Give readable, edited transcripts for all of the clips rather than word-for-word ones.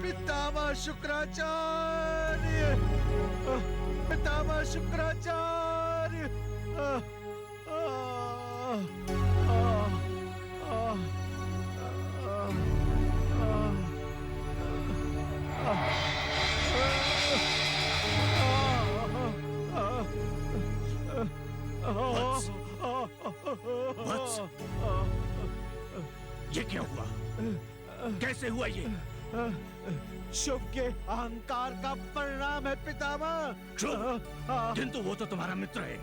पितामह शुक्राचार्य, पितामह शुक्राचार्य। वत्स, ये क्या हुआ? कैसे हुआ ये? शुभ के अहंकार का परिणाम है पितामह। किंतु वो तो तुम्हारा मित्र है।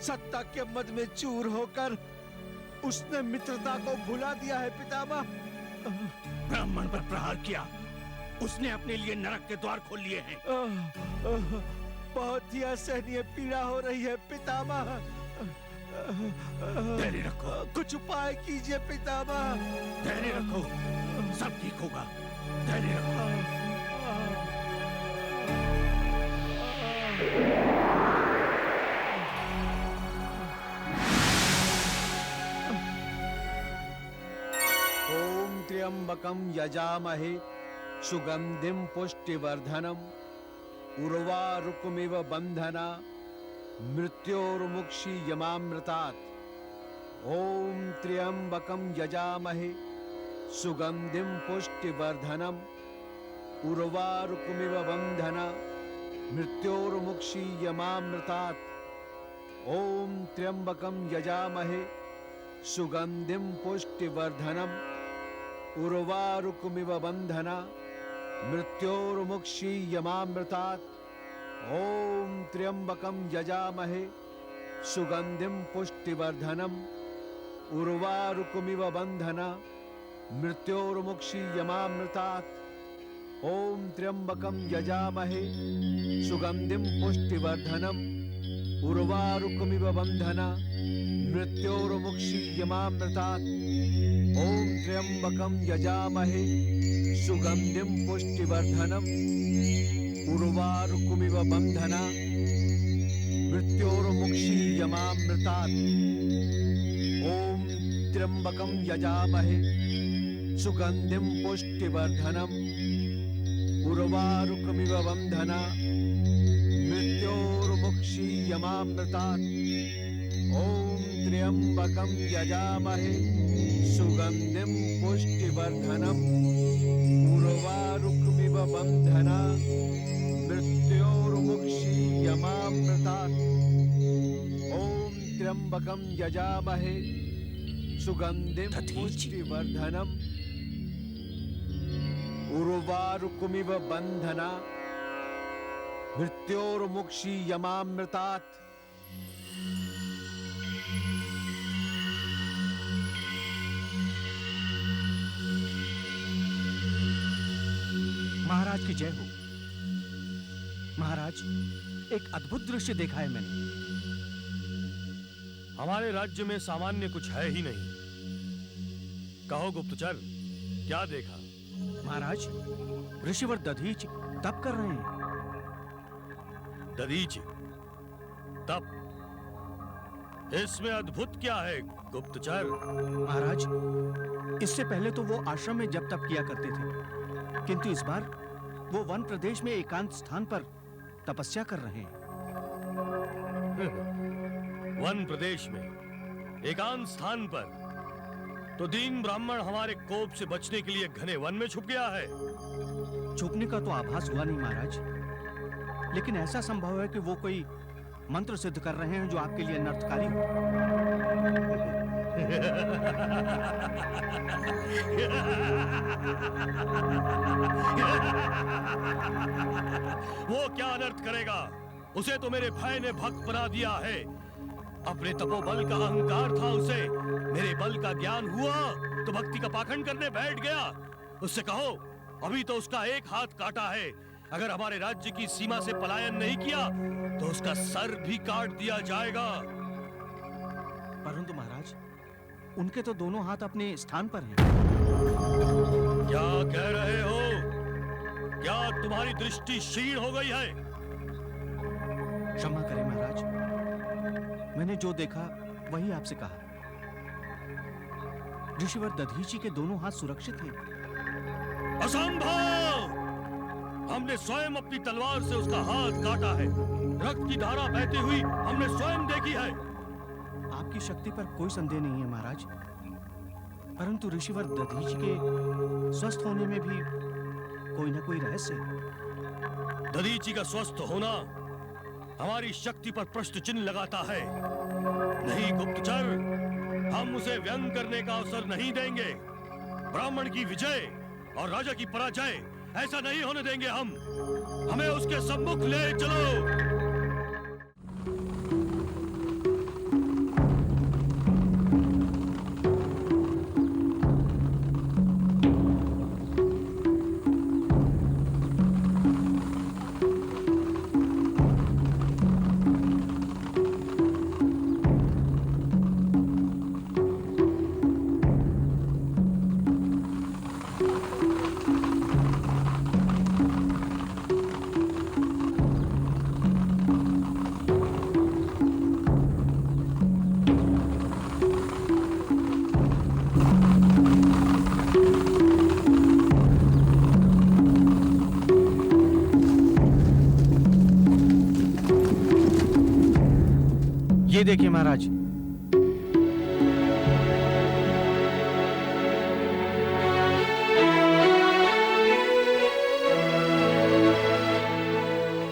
सत्ता के मद में चूर होकर उसने मित्रता को भुला दिया है पितामह। ब्राह्मण पर प्रहार किया, उसने अपने लिए नरक के द्वार खोल लिए हैं। बहुत ही असहनीय पीड़ा हो रही है पितामह। धैर्य रखो। कुछ उपाय कीजिए पितामह। धैर्य रखो, सब ठीक होगा। धैर्य रखो। ओम त्र्यंबकम यजामहे सुगंधिम पुष्टिवर्धनम उर्वारुकमिव बंधना मृत्योर्मुक्षी यमामृतात्। ओम त्र्यंबकम यजामहे सुगंधिम पुष्टिवर्धनम उर्वारुकमिव बंधना मृत्योर्मुक्षी यमामृतात्। ओम त्र्यंबकम यजामहे सुगंधिम पुष्टिवर्धनम उर्वारुकमिव बंधना मृत्योर्मुक्षी यमामृतात्। ओम त्र्यंबकम यजामहे सुगंधिम पुष्टिवर्धनम उर्वारुकमिव बंधना मृत्योर्मुक्षी यमामृतात्। ओम त्र्यंबकम यजामहे सुगंधिम पुष्टिवर्धनम उर्वारुकमिव बंधना मृत्योर्मुक्षी यमामृतात्। ओम त्र्यंबकम यजामहे सुगंधिम पुष्टिवर्धनम उर्वारुकमिव बंधना मृत्योर्मुक्षी यमामृतात्। ओम त्र्यंबकम यजामहे सुगंधिम पुष्टिवर्धनम उर्वारुकमिव बंधना मृत्योर्मुक्षी यमामृतात्। ओम त्र्यंबकम यजामहे सुगंधिम पुष्टिवर्धनम उर्वारुकमिव बंधना मृत्योर्मुक्षी यमामृतात्। ओम त्र्यंबकम यजामहे सुगंधिम पुष्टिवर्धनम उर्वारुकमिव बंधना मृत्योर्मुक्षी यमामृतात्। महाराज की जय हो। महाराज, एक अद्भुत दृश्य देखा है मैंने। हमारे राज्य में सामान्य कुछ है ही नहीं। कहो गुप्तचर, क्या देखा? महाराज, ऋषिवर दधीच तप कर रहे हैं। दधीच तप? इसमें अद्भुत क्या है गुप्तचर? महाराज, इससे पहले तो वो आश्रम में जप तप किया करते थे, किंतु इस बार वो वन प्रदेश में एकांत स्थान पर तपस्या कर रहे हैं। वन प्रदेश में एकांत स्थान पर? तो दीन ब्राह्मण हमारे कोप से बचने के लिए घने वन में छुप गया है। छुपने का तो आभास हुआ नहीं महाराज, लेकिन ऐसा संभव है कि वो कोई मंत्र सिद्ध कर रहे हैं जो आपके लिए अनर्थकारी हो। वो क्या अनर्थ करेगा? उसे तो मेरे भाई ने भक्त बना दिया है। अपने तपोबल का अहंकार था उसे, मेरे बल का ज्ञान हुआ तो भक्ति का पाखंड करने बैठ गया। उससे कहो, अभी तो उसका एक हाथ काटा है। अगर हमारे राज्य की सीमा से पलायन नहीं किया तो उसका सर भी काट दिया जाएगा। परंतु महाराज, उनके तो दोनों हाथ अपने स्थान पर हैं। क्या कह रहे हो? क्या तुम्हारी दृष्टि क्षीण हो गई है? क्षमा करें महाराज, मैंने जो देखा वही आपसे कहा। ऋषिवर दधीची के दोनों हाथ सुरक्षित हैं। असंभव! हमने स्वयं अपनी तलवार से उसका हाथ काटा है। रक्त की धारा बहती हुई हमने स्वयं देखी है। आपकी शक्ति पर कोई संदेह नहीं है महाराज, परंतु ऋषिवर दधीची के स्वस्थ होने में भी कोई ना कोई रहस्य है। दधीची का स्वस्थ होना हमारी शक्ति पर प्रश्न चिन्ह लगाता है। नहीं गुप्तचर, हम उसे व्यंग करने का अवसर नहीं देंगे। ब्राह्मण की विजय और राजा की पराजय ऐसा नहीं होने देंगे हम। हमें उसके सम्मुख ले चलो। ये देखिए महाराज,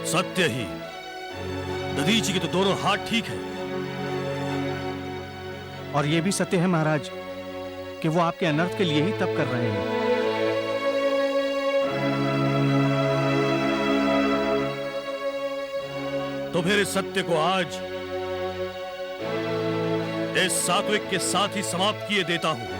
सत्य ही, दधीची के तो दोनों हाथ ठीक हैं। और ये भी सत्य है महाराज कि वो आपके अनर्थ के लिए ही तप कर रहे हैं। तो फिर इस सत्य को आज इस सात्विक के साथ ही समाप्त किए देता हूं।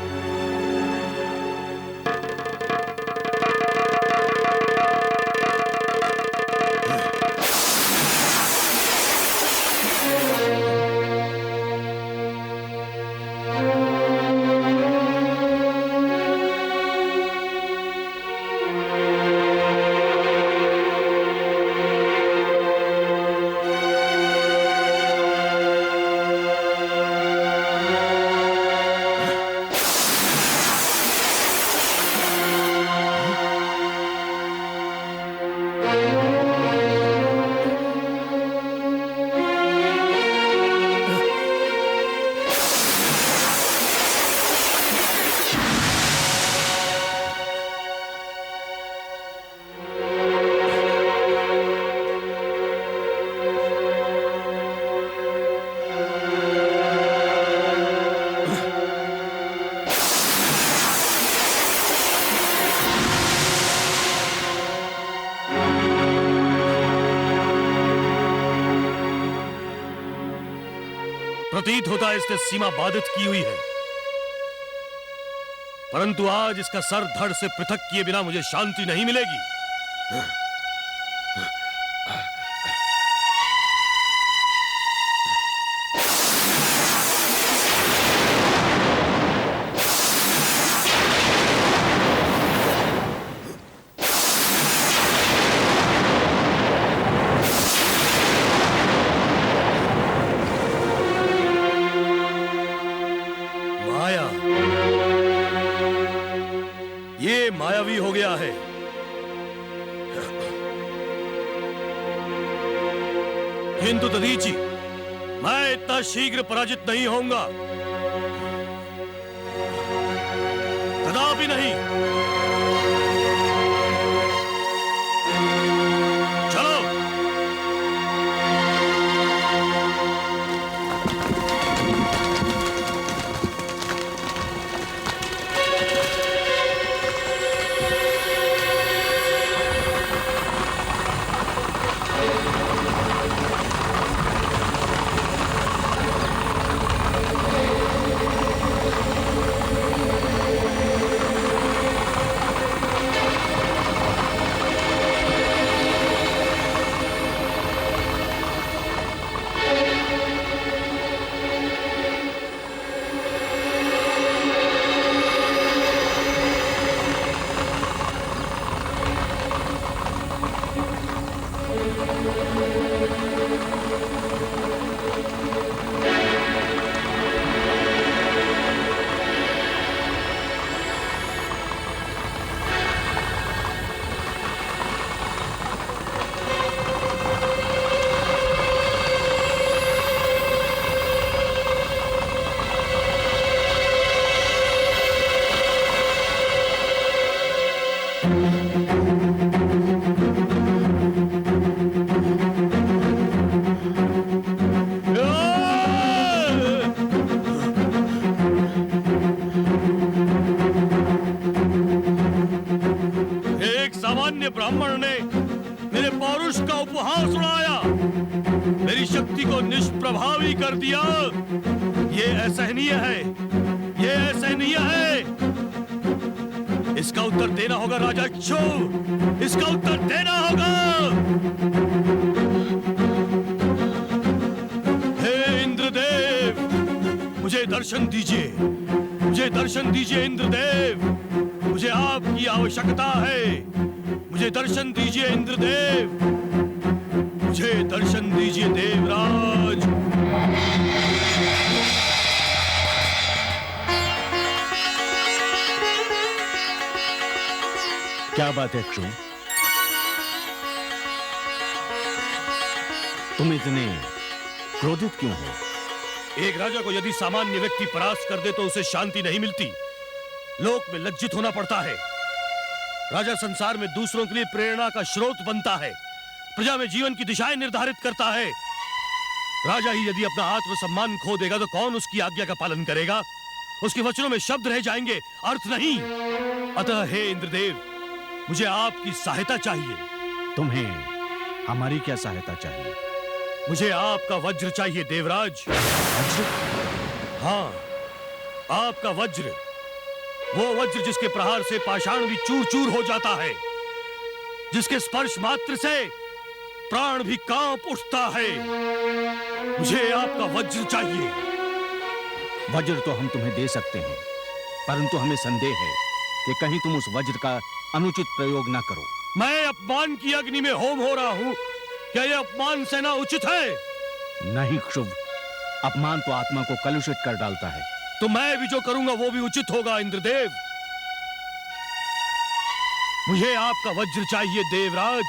प्रतीत होता है इसने सीमा बाधित की हुई है, परंतु आज इसका सर धड़ से पृथक किए बिना मुझे शांति नहीं मिलेगी। ये मायावी हो गया है। किंतु दधीची, मैं इतना शीघ्र पराजित नहीं होऊंगा, कदापि नहीं। चलो। एक सामान्य ब्राह्मण ने मेरे पौरुष का उपहास उड़ाया, मेरी शक्ति को निष्प्रभावी कर दिया। ये असहनीय है, ये असहनीय है। इसका उत्तर देना होगा राजा इक्षु, इसका उत्तर देना होगा। हे इंद्रदेव, मुझे दर्शन दीजिए, मुझे दर्शन दीजिए इंद्रदेव, मुझे आपकी आवश्यकता है। मुझे दर्शन दीजिए इंद्रदेव, मुझे दर्शन दीजिए देवराज। क्या बात है इक्षु? तुम इतने क्रोधित क्यों हो? एक राजा को यदि सामान्य व्यक्ति परास्त कर दे तो उसे शांति नहीं मिलती, लोक में लज्जित होना पड़ता है। राजा संसार में दूसरों के लिए प्रेरणा का स्रोत बनता है, प्रजा में जीवन की दिशाएं निर्धारित करता है। राजा ही यदि अपना आत्मसम्मान खो देगा तो कौन उसकी आज्ञा का पालन करेगा? उसके वचनों में शब्द रह जाएंगे, अर्थ नहीं। अतः हे इंद्रदेव, मुझे आपकी सहायता चाहिए। तुम्हें हमारी क्या सहायता चाहिए? मुझे आपका वज्र चाहिए देवराज। वज्र? हाँ, आपका वज्र, वो वज्र जिसके प्रहार से पाषाण भी चूर चूर हो जाता है, जिसके स्पर्श मात्र से प्राण भी कांप उठता है। मुझे आपका वज्र चाहिए। वज्र तो हम तुम्हें दे सकते हैं, परंतु हमें संदेह है कि कहीं तुम उस वज्र का अनुचित प्रयोग ना करो। मैं अपमान की अग्नि में होम हो रहा हूं, क्या यह अपमान सहना उचित है? नहीं क्षुभ, अपमान तो आत्मा को कलुषित कर डालता है। तो मैं भी जो करूंगा वो भी उचित होगा इंद्रदेव। मुझे आपका वज्र चाहिए देवराज।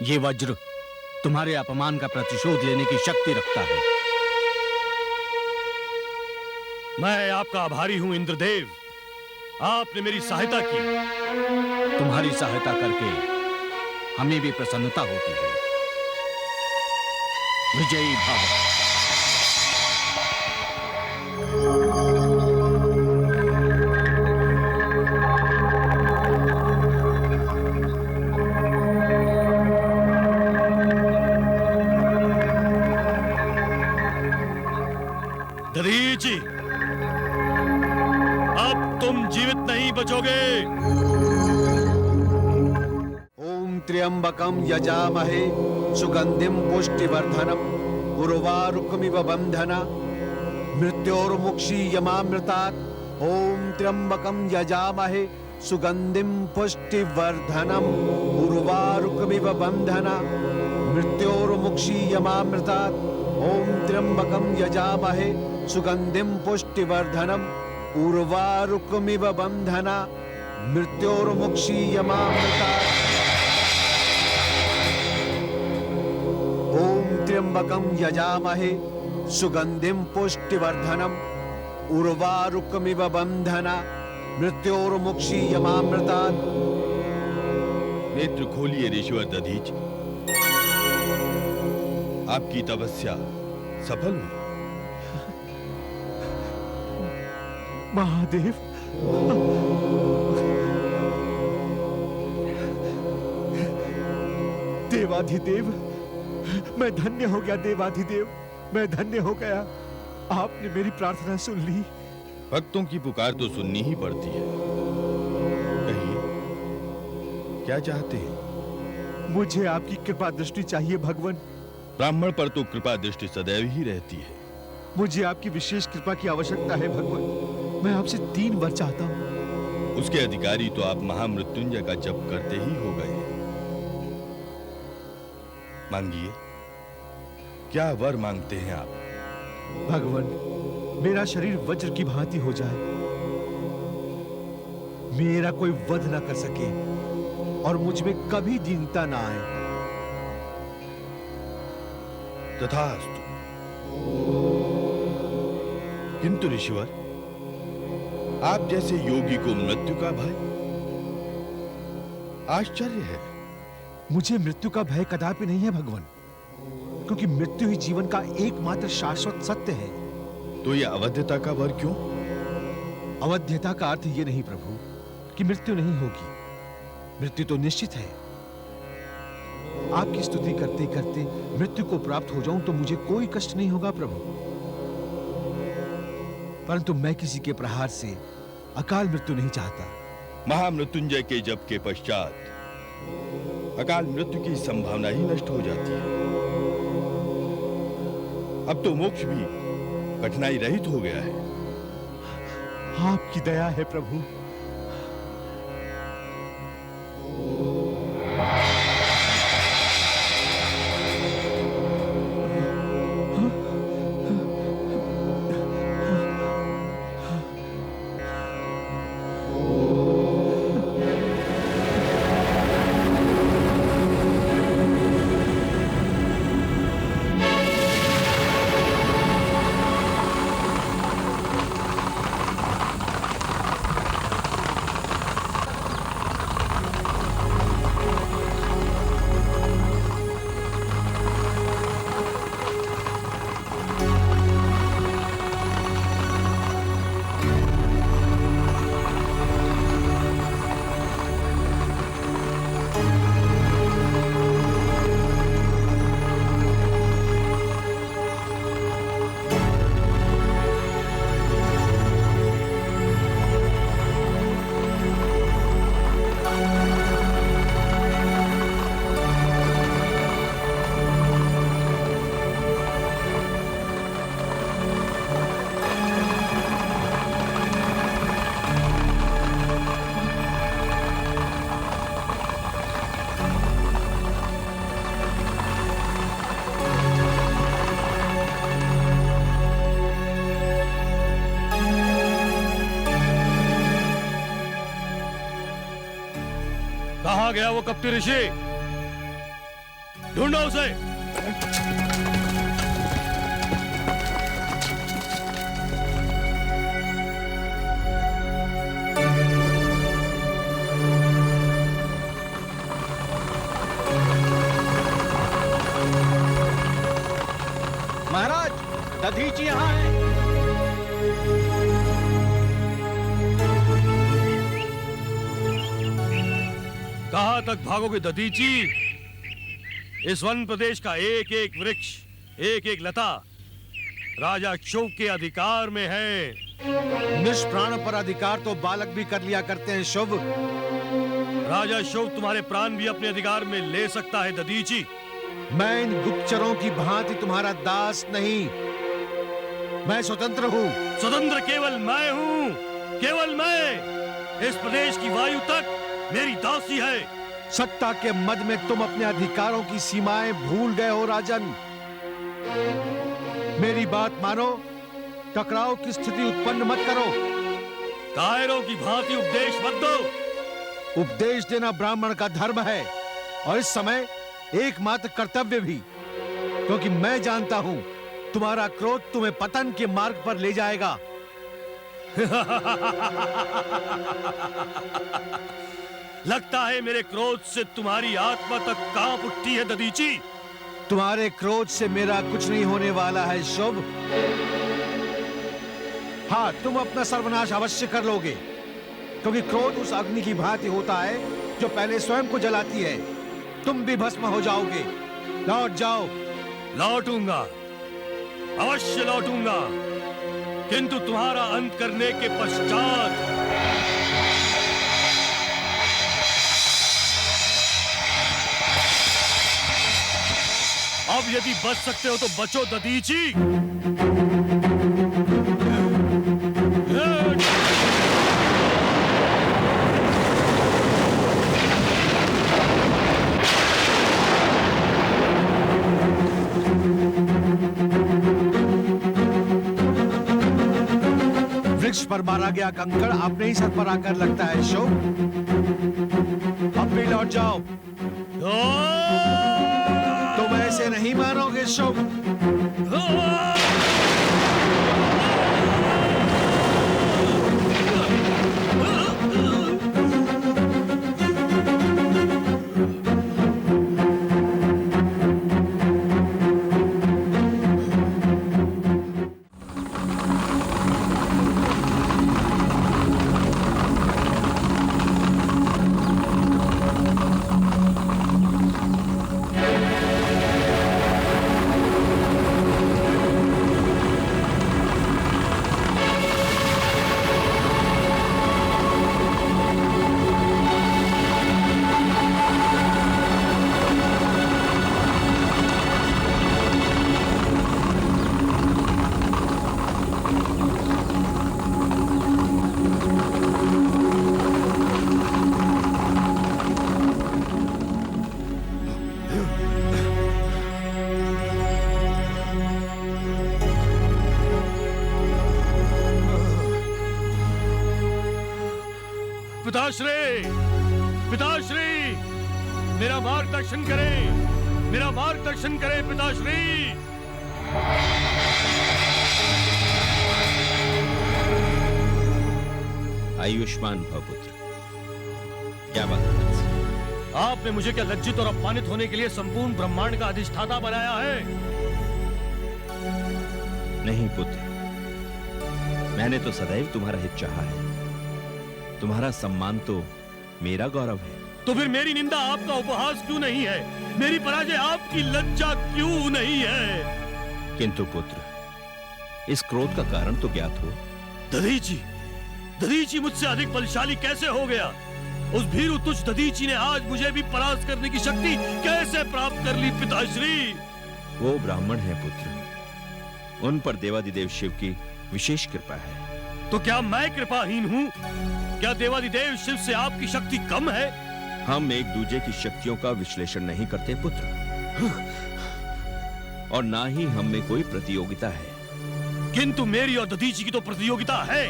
ये वज्र तुम्हारे अपमान का प्रतिशोध लेने की शक्ति रखता है। मैं आपका आभारी हूं इंद्रदेव, आपने मेरी सहायता की। तुम्हारी सहायता करके हमें भी प्रसन्नता होती है। विजयी भव। दधीचि, अब तुम जीवित नहीं बचोगे। ओम त्र्यंबकम यजामहे सुगंधिम पुष्टिवर्धनम उर्वारुकमिव बंधना मृत्योर्मुक्षीयमामृतात्। ओम त्र्यंबकम यजामहे सुगंधिम पुष्टिवर्धनम उर्वारुकमिव बंधना मृत्योर्मुक्षीयमामृतात्। ओम त्र्यंबकम यजामहे सुगंधिम पुष्टिवर्धनम उर्वारुकमिव बंधना मृत्योर्मुक्षीयमामृतात्। ओम त्र्यंबकम यजामहे सुगंधिम पुष्टिवर्धनम उर्वारुकमिव बंधना मृत्योर्मुक्षीयमामृतात्। नेत्र खोलिए ऋषिवर दधीच, आपकी तपस्या सफल हुई। महादेव, देवाधिदेव, मैं धन्य हो गया। देवाधिदेव, मैं धन्य हो गया। आपने मेरी प्रार्थना सुन ली। भक्तों की पुकार तो सुननी ही पड़ती है। कहिए, क्या चाहते हैं? मुझे आपकी कृपा दृष्टि चाहिए भगवान। ब्राह्मण पर तो कृपा दृष्टि सदैव ही रहती है। मुझे आपकी विशेष कृपा की आवश्यकता है भगवान। मैं आपसे 3 वर चाहता हूँ। उसके अधिकारी तो आप महामृत्युंजय का जप करते ही हो गए। मांगिए, क्या वर मांगते हैं आप? भगवान, मेरा शरीर वज्र की भांति हो जाए। मेरा कोई वध ना कर सके और मुझ में कभी दीनता ना आए। तथास्तु। किंतु ऋषिवर, आप जैसे योगी को मृत्यु का भय? आश्चर्य है। मुझे मृत्यु का भय कदापि नहीं है भगवान, क्योंकि मृत्यु ही जीवन का एकमात्र शाश्वत सत्य है। तो यह अवध्यता का वर क्यों? अवध्यता का अर्थ यह नहीं प्रभु कि मृत्यु नहीं होगी। मृत्यु तो निश्चित है। आपकी स्तुति करते करते मृत्यु को प्राप्त हो जाऊं तो मुझे कोई कष्ट नहीं होगा प्रभु, परंतु मैं किसी के प्रहार से अकाल मृत्यु नहीं चाहता। महामृत्युंजय के जप के पश्चात अकाल मृत्यु की संभावना ही नष्ट हो जाती है। अब तो मोक्ष भी कठिनाई रहित हो गया है। आपकी दया है प्रभु। कहाँ गया वो कपटी ऋषि? ढूंढो उसे। महाराज, दधीची यहाँ है। कहां तक भागोगे दधीची? इस वन प्रदेश का एक एक वृक्ष, एक एक लता राजा शोक के अधिकार में है। निष्प्राण पर अधिकार तो बालक भी कर लिया करते हैं शुभ। राजा शोक तुम्हारे प्राण भी अपने अधिकार में ले सकता है दधीची। मैं इन गुप्तचरों की भांति तुम्हारा दास नहीं, मैं स्वतंत्र हूँ। स्वतंत्र केवल मैं हूँ, केवल मैं। इस प्रदेश की वायु तक मेरी दासी है। सत्ता के मद में तुम अपने अधिकारों की सीमाएं भूल गए हो राजन। मेरी बात मानो, टकराव की स्थिति उत्पन्न मत करो। कायरों की भांति उपदेश मत दो। उपदेश देना ब्राह्मण का धर्म है और इस समय एकमात्र कर्तव्य भी, क्योंकि मैं जानता हूं तुम्हारा क्रोध तुम्हें पतन के मार्ग पर ले जाएगा। लगता है मेरे क्रोध से तुम्हारी आत्मा तक कांप उठती है दधीची। तुम्हारे क्रोध से मेरा कुछ नहीं होने वाला है शुभ। हाँ, तुम अपना सर्वनाश अवश्य कर लोगे, क्योंकि क्रोध उस अग्नि की भांति होता है जो पहले स्वयं को जलाती है। तुम भी भस्म हो जाओगे। लौट जाओ। लौटूंगा, अवश्य लौटूंगा, किंतु तुम्हारा अंत करने के पश्चात। अब यदि बच सकते हो तो बचो दधीची। वृक्ष फर्श पर मारा गया कंकड़ अपने ही सर पर आकर लगता है शुभ। अब भी लौट जाओ। तुम ऐसे नहीं मानोगे शुभ। पिताश्री, पिताश्री, मेरा मार्गदर्शन करें, मेरा मार्गदर्शन करें पिताश्री। आयुष्मान भव पुत्र। क्या बात है वत्स? आपने मुझे क्या लज्जित और अपमानित होने के लिए संपूर्ण ब्रह्मांड का अधिष्ठाता बनाया है? नहीं पुत्र, मैंने तो सदैव तुम्हारा हित चाहा है। तुम्हारा सम्मान तो मेरा गौरव है। तो फिर मेरी निंदा आपका उपहास क्यों नहीं है? मेरी पराजय आपकी लज्जा क्यों नहीं है? किंतु पुत्र, इस क्रोध का कारण तो ज्ञात हो। दधीची मुझसे अधिक बलशाली कैसे हो गया? उस भीरु तुच्छ दधीची ने आज मुझे भी परास्त करने की शक्ति कैसे प्राप्त कर ली पिताश्री? वो ब्राह्मण है पुत्र, उन पर देवादिदेव शिव की विशेष कृपा है। तो क्या मैं कृपाहीन हूँ? क्या देवादिदेव शिव से आपकी शक्ति कम है? हम एक दूसरे की शक्तियों का विश्लेषण नहीं करते पुत्र, और ना ही हम में कोई प्रतियोगिता है। किंतु मेरी और दधीची की तो प्रतियोगिता है।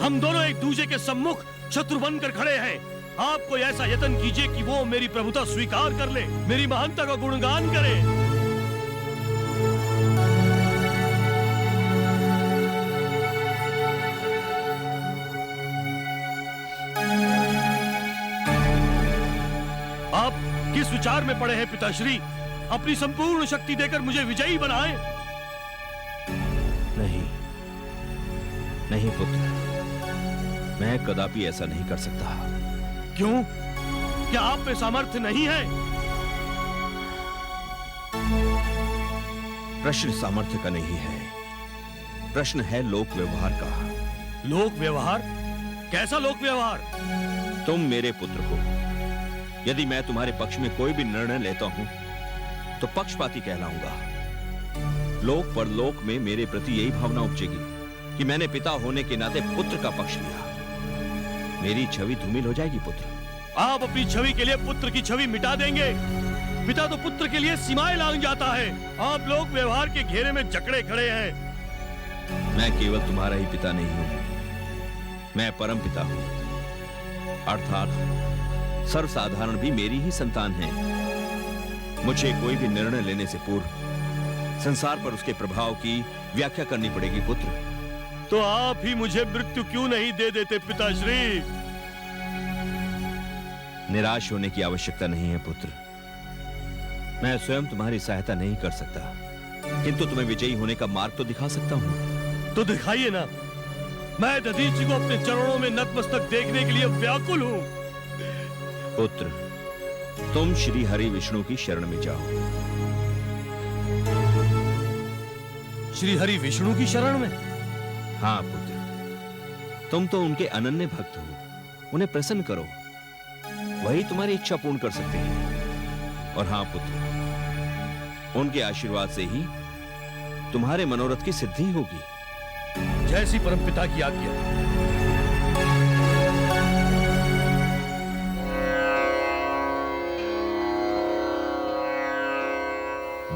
हम दोनों एक दूसरे के सम्मुख शत्रु बनकर खड़े हैं। आप कोई ऐसा यत्न कीजिए कि वो मेरी प्रभुता स्वीकार कर ले, मेरी महानता का गुणगान करे। आप किस विचार में पड़े हैं पिताश्री? अपनी संपूर्ण शक्ति देकर मुझे विजयी बनाएं। नहीं, नहीं पुत्र, मैं कदापि ऐसा नहीं कर सकता। क्यों? क्या आप में सामर्थ्य नहीं है? प्रश्न सामर्थ्य का नहीं है, प्रश्न है लोक व्यवहार का। लोक व्यवहार? कैसा लोक व्यवहार? तुम मेरे पुत्र हो। यदि मैं तुम्हारे पक्ष में कोई भी निर्णय लेता हूं तो पक्षपाती कहलाऊंगा। लोक परलोक में मेरे प्रति यही भावना उपजेगी कि मैंने पिता होने के नाते पुत्र का पक्ष लिया। मेरी छवि धूमिल हो जाएगी पुत्र। आप अपनी छवि के लिए पुत्र की छवि मिटा देंगे। पिता तो पुत्र के लिए सीमाएं लांघ जाता है। आप लोग व्यवहार के घेरे में जकड़े खड़े हैं। मैं केवल तुम्हारा ही पिता नहीं हूं, मैं परम पिता हूं, अर्थात सर्वसाधारण भी मेरी ही संतान है। मुझे कोई भी निर्णय लेने से पूर्व संसार पर उसके प्रभाव की व्याख्या करनी पड़ेगी पुत्र। तो आप ही मुझे मृत्यु क्यों नहीं दे देते पिताश्री? निराश होने की आवश्यकता नहीं है पुत्र। मैं स्वयं तुम्हारी सहायता नहीं कर सकता, किंतु तुम्हें विजयी होने का मार्ग तो दिखा सकता हूं। तो दिखाइए ना। मैं दधीची को अपने चरणों में नतमस्तक देखने के लिए व्याकुल हूं। पुत्र, तुम श्री हरि विष्णु की शरण में जाओ। श्री हरि विष्णु की शरण में? हाँ पुत्र, तुम तो उनके अनन्य भक्त हो। उन्हें प्रसन्न करो, वही तुम्हारी इच्छा पूर्ण कर सकते हैं। और हाँ पुत्र, उनके आशीर्वाद से ही तुम्हारे मनोरथ की सिद्धि होगी। जैसी परमपिता की आज्ञा।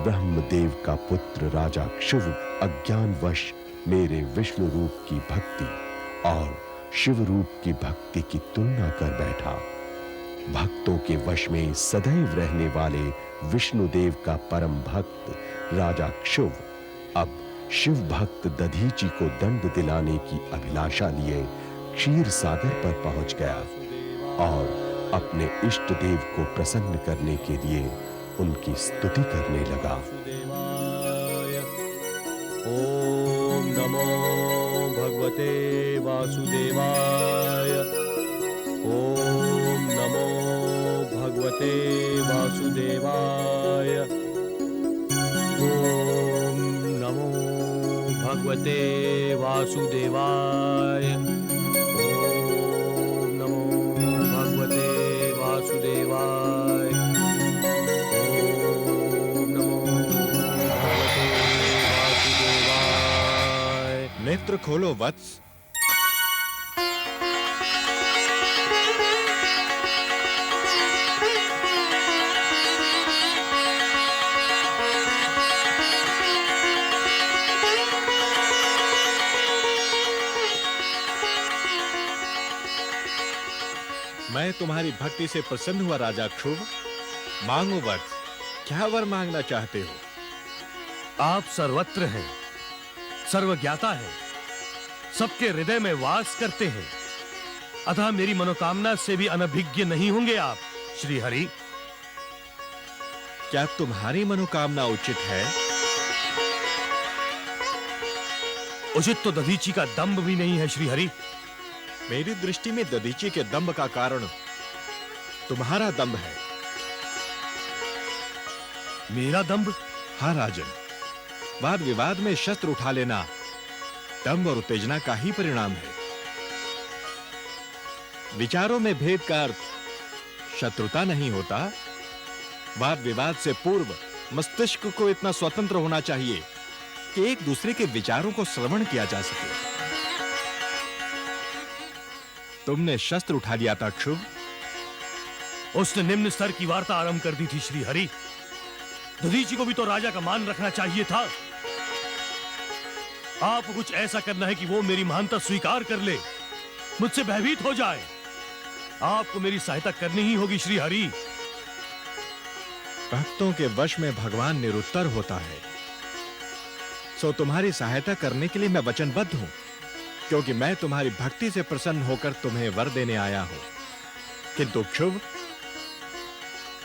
ब्रह्मदेव का पुत्र राजा क्षुभ अज्ञानवश मेरे विष्णु रूप की भक्ति और शिव रूप की भक्ति की तुलना कर बैठा। भक्तों के वश में सदैव रहने वाले विष्णुदेव का परम भक्त राजा क्षुभ अब शिव भक्त दधीची को दंड दिलाने की अभिलाषा लिए क्षीर सागर पर पहुंच गया और अपने इष्ट देव को प्रसन्न करने के लिए उनकी स्तुति करने लगा। ओम नमो भगवते वासुदेवाय। ओम नमो भगवते वासुदेवाय। ओम नमो भगवते वासुदेवाय। ओम नमो भगवते वासुदेवाय। ओम नमो भगवते वासुदेवाय। नेत्र खोलो वत्स। मैं तुम्हारी भक्ति से प्रसन्न हुआ राजा क्षुभ। मांगो वत्स, क्या वर मांगना चाहते हो? आप सर्वत्र हैं, सर्वज्ञाता हैं, सबके हृदय में वास करते हैं, अतः मेरी मनोकामना से भी अनभिज्ञ नहीं होंगे आप श्री हरि। क्या तुम्हारी मनोकामना उचित है? उचित तो दधीची का दंभ भी नहीं है श्री हरि। मेरी दृष्टि में दधीची के दंभ का कारण तुम्हारा दंभ है। मेरा दंभ? हाँ राजन, वाद विवाद में शस्त्र उठा लेना दंभ और उत्तेजना का ही परिणाम है। विचारों में भेद का अर्थ शत्रुता नहीं होता। वाद विवाद से पूर्व मस्तिष्क को इतना स्वतंत्र होना चाहिए कि एक दूसरे के विचारों को श्रवण किया जा सके। तुमने शस्त्र उठा लिया था क्षुभ। उसने निम्न स्तर की वार्ता आरंभ कर दी थी श्री हरि। दधीची को भी तो राजा का मान रखना चाहिए था। आपको कुछ ऐसा करना है कि वो मेरी महानता स्वीकार कर ले, मुझसे भयभीत हो जाए। आपको मेरी सहायता करनी ही होगी श्री हरि। भक्तों के वश में भगवान निरुत्तर होता है, सो तुम्हारी सहायता करने के लिए मैं वचनबद्ध हूं, क्योंकि मैं तुम्हारी भक्ति से प्रसन्न होकर तुम्हें वर देने आया हूं। किंतु क्षुभ,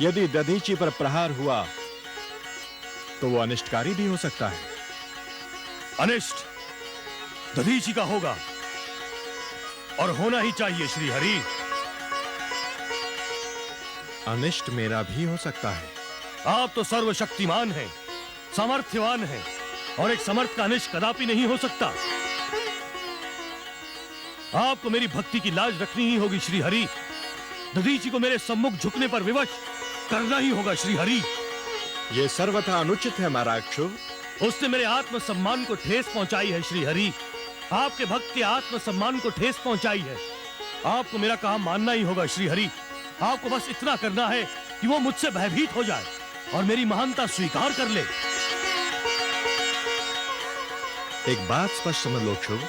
यदि दधीची पर प्रहार हुआ तो वो अनिष्टकारी भी हो सकता है। अनिष्ट दधीची का होगा और होना ही चाहिए श्री हरि। अनिष्ट मेरा भी हो सकता है। आप तो सर्वशक्तिमान हैं, सामर्थ्यवान हैं, और एक समर्थ का अनिष्ट कदापि नहीं हो सकता। आपको मेरी भक्ति की लाज रखनी ही होगी श्री हरि। दधीची को मेरे सम्मुख झुकने पर विवश करना ही होगा श्री हरि। यह सर्वथा अनुचित है महाराज क्षुभ। उसने मेरे आत्मसम्मान को ठेस पहुंचाई है श्री हरि। आपके भक्त के आत्मसम्मान को ठेस पहुंचाई है। आपको मेरा कहा मानना ही होगा श्री हरि। आपको बस इतना करना है कि वो मुझसे भयभीत हो जाए और मेरी महानता स्वीकार कर ले। एक बात स्पष्ट समझ लो क्षुभ,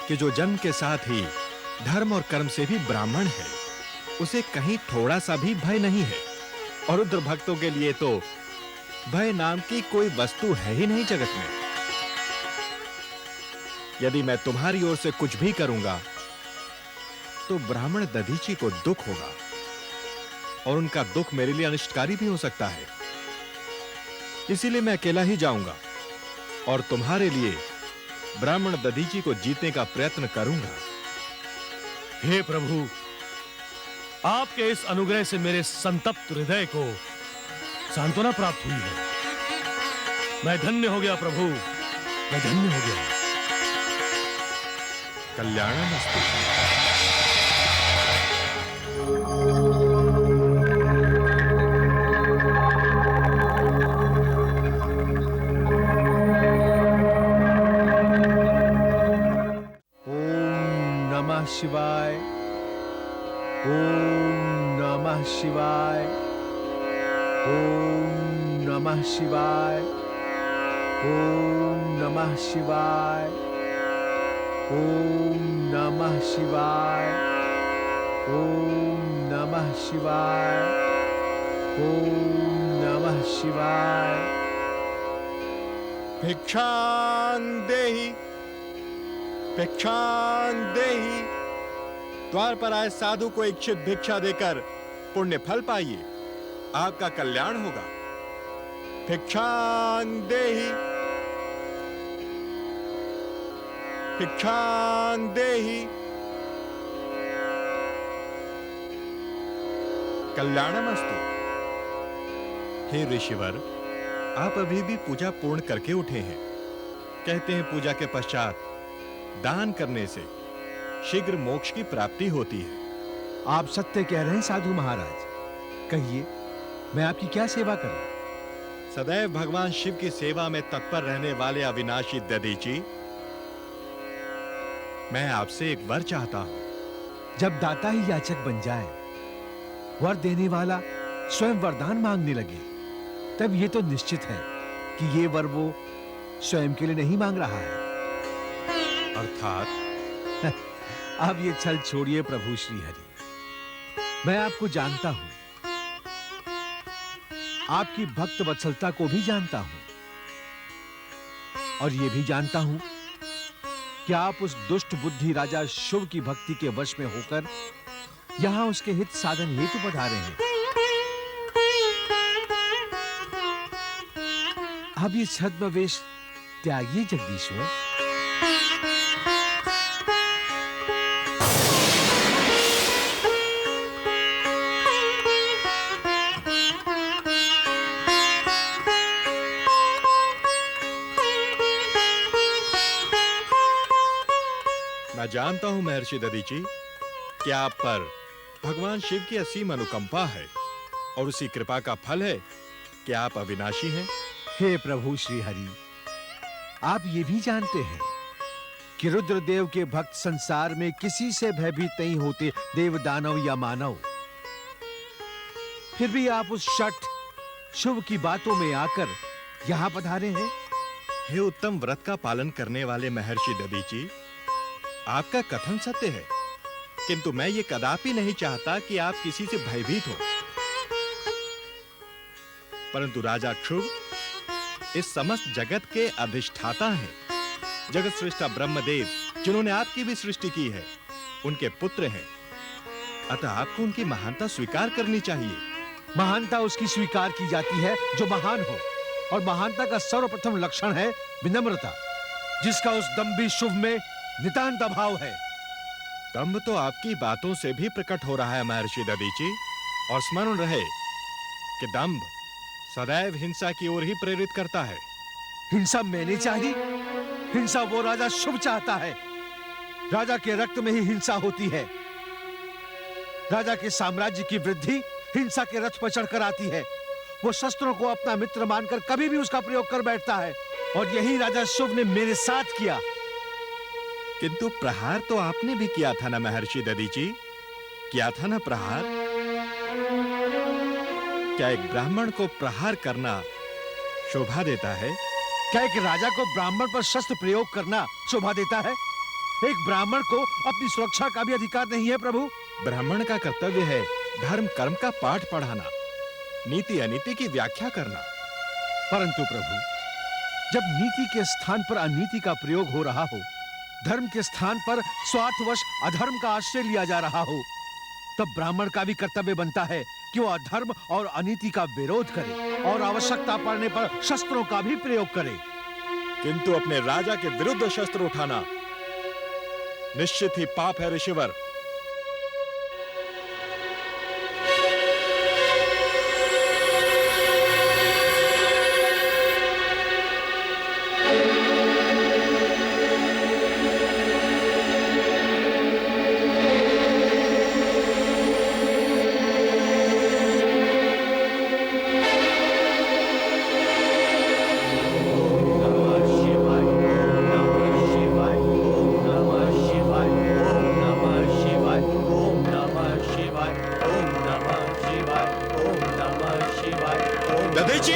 कि जो जन्म के साथ ही धर्म और कर्म से भी ब्राह्मण है, उसे कहीं थोड़ा सा भी भय नहीं है। और रुद्र भक्तों के लिए तो भय नाम की कोई वस्तु है ही नहीं जगत में। यदि मैं तुम्हारी ओर से कुछ भी करूंगा तो ब्राह्मण दधीची को दुख होगा, और उनका दुख मेरे लिए अनिष्टकारी भी हो सकता है। इसीलिए मैं अकेला ही जाऊंगा और तुम्हारे लिए ब्राह्मण दधीची को जीतने का प्रयत्न करूंगा। हे प्रभु, आपके इस अनुग्रह से मेरे संतप्त हृदय को सांत्वना प्राप्त हुई है। मैं धन्य हो गया प्रभु, मैं धन्य हो गया। कल्याणमस्तु। ओम नमः शिवाय। ओम नमः शिवाय। ओम नमः शिवाय। ओम नमः शिवाय, ओम नमः शिवाय, ओम नमः शिवाय, ओम नमः शिवाय। भिक्षां देहि, भिक्षां देहि। द्वार पर आए साधु को इच्छित भिक्षा देकर पुण्य फल पाइए, आपका कल्याण होगा। भिक्षां देहि, भिक्षां देहि। कल्याणमस्तु। हे ऋषिवर, आप अभी भी पूजा पूर्ण करके उठे हैं। कहते हैं पूजा के पश्चात दान करने से शीघ्र मोक्ष की प्राप्ति होती है। आप सत्य कह रहे हैं साधु महाराज। कहिए, मैं आपकी क्या सेवा करूं? सदैव भगवान शिव की सेवा में तत्पर रहने वाले अविनाशी दधीची, मैं आपसे एक वर चाहता हूं। जब दाता ही याचक बन जाए, वर देने वाला स्वयं वरदान मांगने लगे, तब ये तो निश्चित है कि ये वर वो स्वयं के लिए नहीं मांग रहा है। अर्थात अब ये छल छोड़िए प्रभु श्री हरि। मैं आपको जानता हूं, आपकी भक्त वत्सलता को भी जानता हूं, और ये भी जानता हूं कि आप उस दुष्ट बुद्धि राजा शुभ की भक्ति के वश में होकर यहां उसके हित साधन हेतु पधारे हैं। अब ये छद्मवेश त्यागिए जगदीश्वर। मैं जानता हूं महर्षि दधीची कि आप पर भगवान शिव की असीम अनुकंपा है, और उसी कृपा का फल है कि आप अविनाशी हैं। हे प्रभु श्री हरि, आप ये भी जानते हैं कि रुद्रदेव के भक्त संसार में किसी से भयभीत नहीं होते, देव दानव या मानव। फिर भी आप उस शठ शुभ की बातों में आकर यहां पधारे हैं। हे उत्तम व्रत का पालन करने वाले महर्षि दधीची, आपका कथन सत्य है, किंतु मैं ये कदापि नहीं चाहता कि आप किसी से भयभीत हो। परंतु राजा क्षुभ इस समस्त जगत के अधिष्ठाता हैं। जगत सृष्टा ब्रह्मदेव, जिन्होंने आपकी भी सृष्टि की है, उनके पुत्र हैं। अतः आपको उनकी महानता स्वीकार करनी चाहिए। महानता उसकी स्वीकार की जाती है जो महान हो, और महानता का सर्वप्रथम लक्षण है विनम्रता, जिसका उस दंभी शुभ में नितांत अभाव है। दंभ तो आपकी बातों से भी प्रकट हो रहा है महर्षि दधीची, और स्मरण रहे कि दंभ सदैव हिंसा की ओर ही प्रेरित करता है। हिंसा मैंने चाही? हिंसा वो राजा शुभ चाहता है। राजा के रक्त में ही हिंसा होती है। राजा के साम्राज्य की वृद्धि हिंसा के रथ पर चढ़कर आती है। वो शस्त्रों को अपना मित्र मानकर कभी भी उसका प्रयोग कर बैठता है, और यही राजा शुभ ने मेरे साथ किया। किंतु प्रहार तो आपने भी किया था ना महर्षि दधीची? किया था ना प्रहार? क्या एक ब्राह्मण को प्रहार करना शोभा देता है? क्या एक राजा को ब्राह्मण पर शस्त्र प्रयोग करना शोभा देता है? एक ब्राह्मण को अपनी सुरक्षा का भी अधिकार नहीं है प्रभु। ब्राह्मण का कर्तव्य है धर्म कर्म का पाठ पढ़ाना, नीति अनीति की व्याख्या करना। परंतु प्रभु, जब नीति के स्थान पर अनीति का प्रयोग हो रहा हो, धर्म के स्थान पर स्वार्थवश अधर्म का आश्रय लिया जा रहा हो, तब ब्राह्मण का भी कर्तव्य बनता है कि वो अधर्म और अनीति का विरोध करे, और आवश्यकता पड़ने पर शस्त्रों का भी प्रयोग करे। किंतु अपने राजा के विरुद्ध शस्त्र उठाना निश्चित ही पाप है ऋषिवर। दधीची!